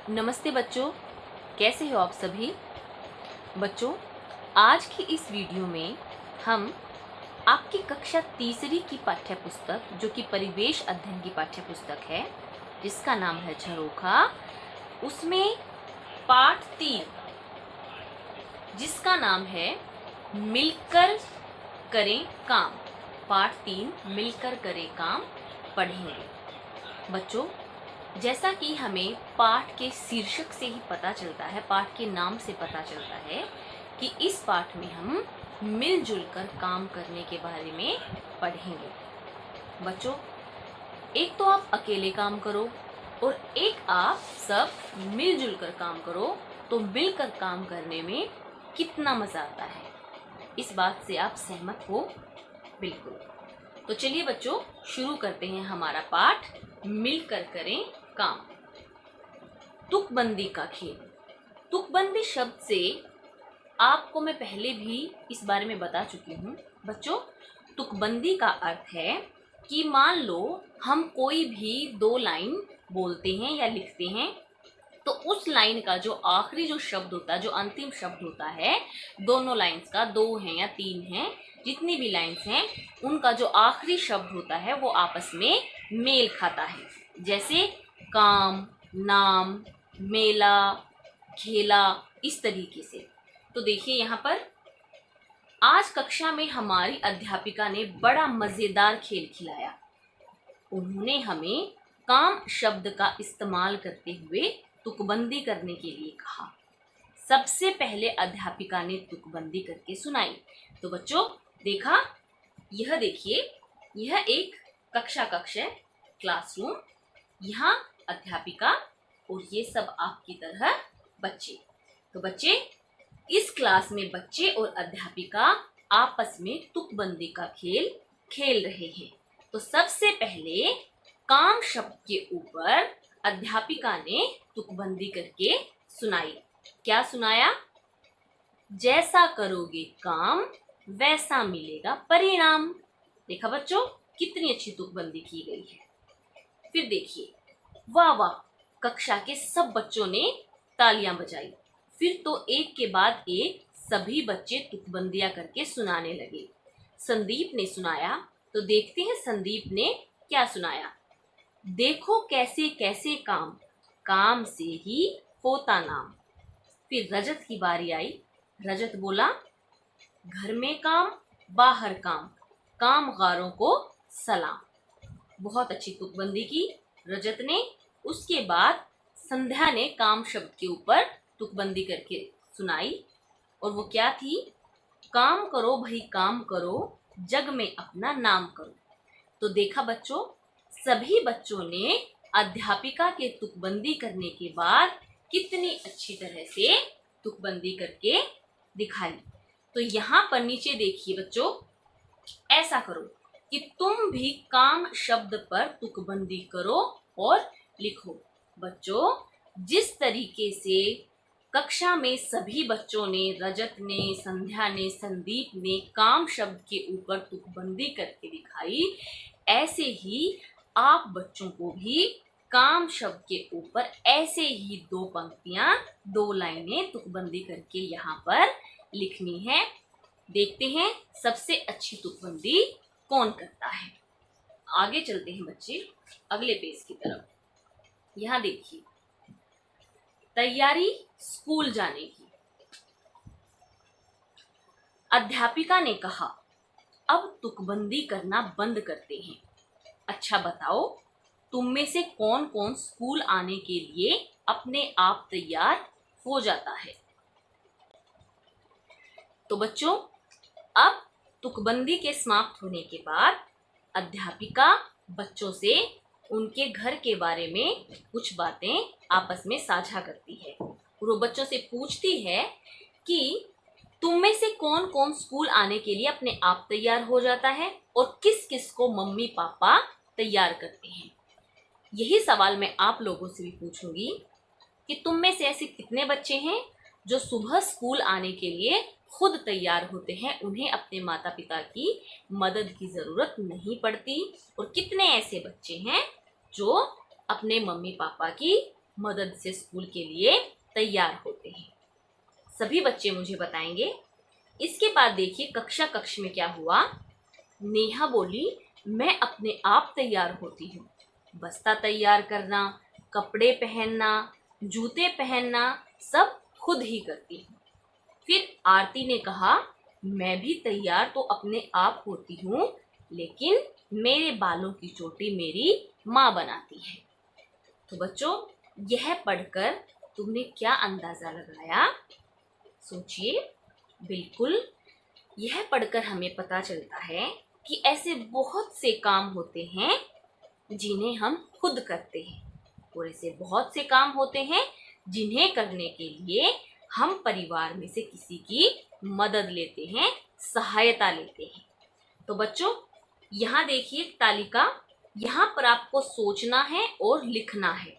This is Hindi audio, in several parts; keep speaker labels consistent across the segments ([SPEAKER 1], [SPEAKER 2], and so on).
[SPEAKER 1] नमस्ते बच्चों, कैसे हो आप सभी। बच्चों, आज की इस वीडियो में हम आपकी कक्षा तीसरी की पाठ्य पुस्तक जो कि परिवेश अध्ययन की पाठ्य पुस्तक है, जिसका नाम है झरोखा, उसमें पाठ 3 जिसका नाम है मिलकर करें काम, पाठ 3 मिलकर करें काम पढ़ेंगे। बच्चों, जैसा कि हमें पाठ के शीर्षक से ही पता चलता है, पाठ के नाम से पता चलता है कि इस पाठ में हम मिलजुल कर काम करने के बारे में पढ़ेंगे। बच्चों, एक तो आप अकेले काम करो और एक आप सब मिलजुल कर काम करो, तो मिलकर काम करने में कितना मजा आता है। इस बात से आप सहमत हो? बिल्कुल। तो चलिए बच्चों, शुरू करते हैं हमारा पाठ मिलकर करें काम। तुकबंदी का खेल। तुकबंदी शब्द से आपको मैं पहले भी इस बारे में बता चुकी हूँ। बच्चों, तुकबंदी का अर्थ है कि मान लो हम कोई भी 2 लाइन बोलते हैं या लिखते हैं, तो उस लाइन का जो आखिरी जो शब्द होता है, जो अंतिम शब्द होता है, दोनों लाइंस का 2 हैं या 3 हैं, जितनी भी लाइंस हैं, उनका जो आखिरी शब्द होता है वो आपस में मेल खाता है। जैसे काम, नाम, मेला, खेला, इस तरीके से। तो देखिए यहाँ पर आज कक्षा में हमारी अध्यापिका ने बड़ा मजेदार खेल खिलाया। उन्होंने हमें काम शब्द का इस्तेमाल करते हुए तुकबंदी करने के लिए कहा। सबसे पहले अध्यापिका ने तुकबंदी करके सुनाई। तो बच्चों देखा, यह देखिए, यह एक कक्ष है, क्लासरूम। यहाँ अध्यापिका और ये सब आपकी तरह बच्चे। तो बच्चे, इस क्लास में बच्चे और अध्यापिका आपस में तुकबंदी का खेल खेल रहे हैं। तो सबसे पहले काम शब्द के ऊपर अध्यापिका ने तुकबंदी करके सुनाई। क्या सुनाया? जैसा करोगे काम वैसा मिलेगा परिणाम। देखा बच्चों, कितनी अच्छी तुकबंदी की गई है। फिर देखिए, वाह वाह, कक्षा के सब बच्चों ने तालियां बजाई। फिर तो एक के बाद एक सभी बच्चे तुकबंदियां करके सुनाने लगे। संदीप ने सुनाया, तो देखते हैं संदीप ने क्या सुनाया। देखो कैसे कैसे काम, काम से ही होता नाम। फिर रजत की बारी आई। रजत बोला, घर में काम बाहर काम, कामगारों को सलाम। बहुत अच्छी तुकबंदी की रजत ने। उसके बाद संध्या ने काम शब्द के ऊपर तुकबंदी करके सुनाई, और वो क्या थी? काम करो भाई काम करो, जग में अपना नाम करो। तो देखा बच्चों, सभी बच्चों ने अध्यापिका के तुकबंदी करने के बाद कितनी अच्छी तरह से तुकबंदी करके दिखाई। तो यहाँ पर नीचे देखिए बच्चों, ऐसा करो कि तुम भी काम शब्द पर तुकबंदी करो और लिखो। बच्चों, जिस तरीके से कक्षा में सभी बच्चों ने, रजत ने, संध्या ने, संदीप ने काम शब्द के ऊपर तुकबंदी करके दिखाई, ऐसे ही आप बच्चों को भी काम शब्द के ऊपर ऐसे ही 2 पंक्तियां, 2 लाइनें तुकबंदी करके यहाँ पर लिखनी है। देखते हैं सबसे अच्छी तुकबंदी कौन करता है। आगे चलते हैं बच्चे अगले पेज की तरफ। यहाँ देखिए, तैयारी स्कूल जाने की। अध्यापिका ने कहा, अब तुकबंदी करना बंद करते हैं। अच्छा बताओ, तुम में से कौन कौन स्कूल आने के लिए अपने आप तैयार हो जाता है? तो बच्चों, अब तुकबंदी के समाप्त होने के बाद अध्यापिका बच्चों से उनके घर के बारे में कुछ बातें आपस में साझा करती है। वो बच्चों से पूछती है कि तुम में से कौन कौन स्कूल आने के लिए अपने आप तैयार हो जाता है और किस किस को मम्मी पापा तैयार करते हैं। यही सवाल मैं आप लोगों से भी पूछूंगी कि तुम में से ऐसे कितने बच्चे हैं जो सुबह स्कूल आने के लिए खुद तैयार होते हैं, उन्हें अपने माता पिता की मदद की जरूरत नहीं पड़ती, और कितने ऐसे बच्चे हैं जो अपने मम्मी पापा की मदद से स्कूल के लिए तैयार होते हैं। सभी बच्चे मुझे बताएंगे। इसके बाद देखिए कक्ष में क्या हुआ। नेहा बोली, मैं अपने आप तैयार होती हूँ। बस्ता तैयार करना, कपड़े पहनना, जूते पहनना सब खुद ही करती हूँ। फिर आरती ने कहा, मैं भी तैयार तो अपने आप होती हूँ, लेकिन मेरे बालों की चोटी मेरी माँ बनाती है। तो बच्चों, यह पढ़कर तुमने क्या अंदाजा लगाया? सोचिए। बिल्कुल, यह पढ़कर हमें पता चलता है कि ऐसे बहुत से काम होते हैं जिन्हें हम खुद करते हैं, और ऐसे बहुत से काम होते हैं जिन्हें करने के लिए हम परिवार में से किसी की मदद लेते हैं, सहायता लेते हैं। तो बच्चों, यहाँ देखिए तालिका, यहाँ पर आपको सोचना है और लिखना है।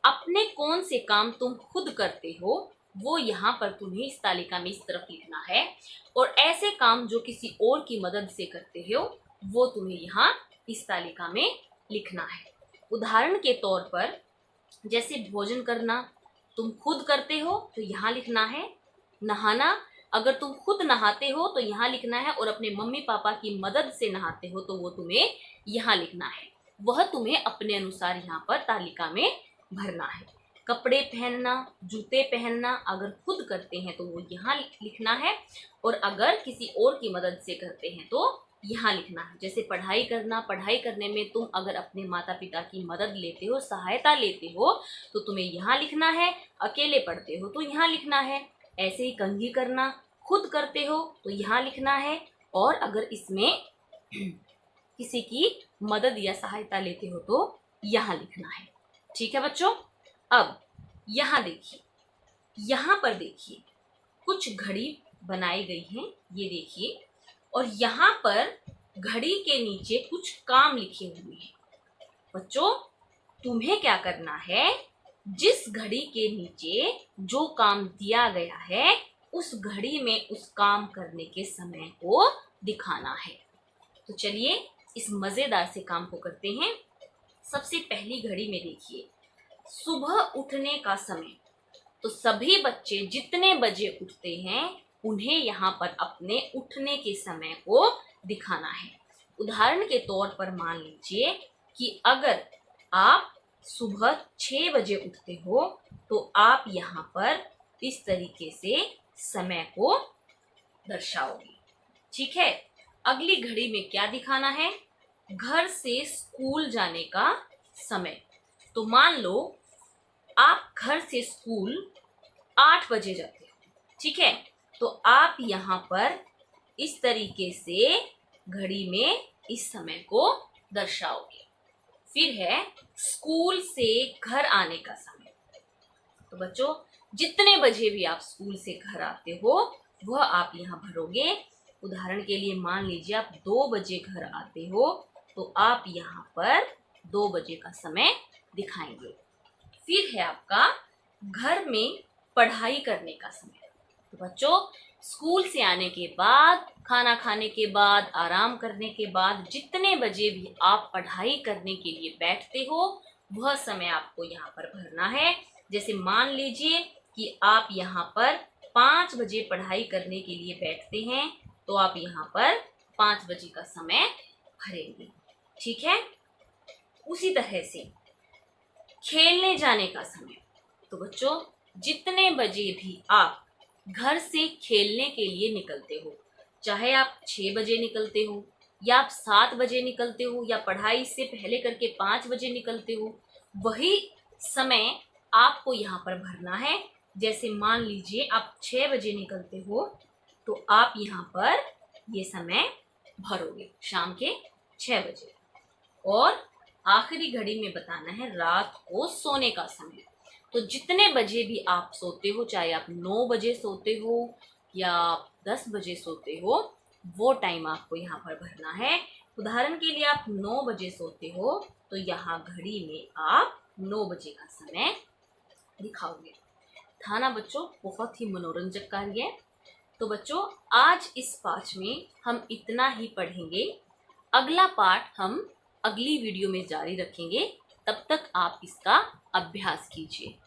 [SPEAKER 1] अपने कौन से काम तुम खुद करते हो वो यहाँ पर तुम्हें इस तालिका में इस तरफ लिखना है, और ऐसे काम जो किसी और की मदद से करते हो वो तुम्हें यहाँ इस तालिका में लिखना है। उदाहरण के तौर पर जैसे भोजन करना तुम खुद करते हो तो यहाँ लिखना है। नहाना, अगर तुम खुद नहाते हो तो यहाँ लिखना है, और अपने मम्मी पापा की मदद से नहाते हो तो वो तुम्हें यहाँ लिखना है। वह तुम्हें अपने अनुसार यहाँ पर तालिका में भरना है। कपड़े पहनना, जूते पहनना अगर खुद करते हैं तो वो यहाँ लिखना है, और अगर किसी और की मदद से करते हैं तो यहाँ लिखना है। जैसे पढ़ाई करना, पढ़ाई करने में तुम अगर अपने माता पिता की मदद लेते हो, सहायता लेते हो तो तुम्हें यहाँ लिखना है। अकेले पढ़ते हो तो यहाँ लिखना है। ऐसे ही कंघी करना, खुद करते हो तो यहाँ लिखना है, और अगर इसमें किसी की मदद या सहायता लेते हो तो यहाँ लिखना है। ठीक है बच्चों। अब यहाँ देखिए, यहाँ पर देखिए कुछ घड़ी बनाई गई है, ये देखिए, और यहाँ पर घड़ी के नीचे कुछ काम लिखे हुए हैं। बच्चों, तुम्हें क्या करना है, जिस घड़ी के नीचे जो काम दिया गया है उस घड़ी में उस काम करने के समय को दिखाना है। तो चलिए इस मजेदार से काम को करते हैं। सबसे पहली घड़ी में देखिए सुबह उठने का समय। तो सभी बच्चे जितने बजे उठते हैं उन्हें यहाँ पर अपने उठने के समय को दिखाना है। उदाहरण के तौर पर मान लीजिए कि अगर आप सुबह 6 बजे उठते हो तो आप यहाँ पर इस तरीके से समय को दर्शाओगे। ठीक है। अगली घड़ी में क्या दिखाना है, घर से स्कूल जाने का समय। तो मान लो आप घर से स्कूल 8 बजे जाते हो, ठीक है, तो आप यहाँ पर इस तरीके से घड़ी में इस समय को दर्शाओगे। फिर है स्कूल से घर आने का समय। तो बच्चों, जितने बजे भी आप स्कूल से घर आते हो वह आप यहाँ भरोगे। उदाहरण के लिए मान लीजिए आप 2 बजे घर आते हो तो आप यहाँ पर 2 बजे का समय दिखाएंगे। फिर है आपका घर में पढ़ाई करने का समय। तो बच्चों, स्कूल से आने के बाद, खाना खाने के बाद, आराम करने के बाद जितने बजे भी आप पढ़ाई करने के लिए बैठते हो वह समय आपको यहाँ पर भरना है। जैसे मान लीजिए कि आप यहाँ पर 5 बजे पढ़ाई करने के लिए बैठते हैं तो आप यहाँ पर 5 बजे का समय भरेंगे। ठीक है। उसी तरह से खेलने जाने का समय। तो बच्चों, जितने बजे भी आप घर से खेलने के लिए निकलते हो, चाहे आप 6 बजे निकलते हो या आप 7 बजे निकलते हो या पढ़ाई से पहले करके 5 बजे निकलते हो, वही समय आपको यहाँ पर भरना है। जैसे मान लीजिए आप 6 बजे निकलते हो तो आप यहाँ पर ये समय भरोगे शाम के 6 बजे। और आखिरी घड़ी में बताना है रात को सोने का समय। तो जितने बजे भी आप सोते हो, चाहे आप 9 बजे सोते हो या 10 बजे सोते हो, वो टाइम आपको यहाँ पर भरना है। उदाहरण के लिए आप 9 बजे सोते हो तो यहाँ घड़ी में आप 9 बजे का समय दिखाओगे। था ना बच्चों, बहुत ही मनोरंजक कार्य है। तो बच्चों, आज इस पाठ में हम इतना ही पढ़ेंगे। अगला पाठ हम अगली वीडियो में जारी रखेंगे। तब तक आप इसका अभ्यास कीजिए।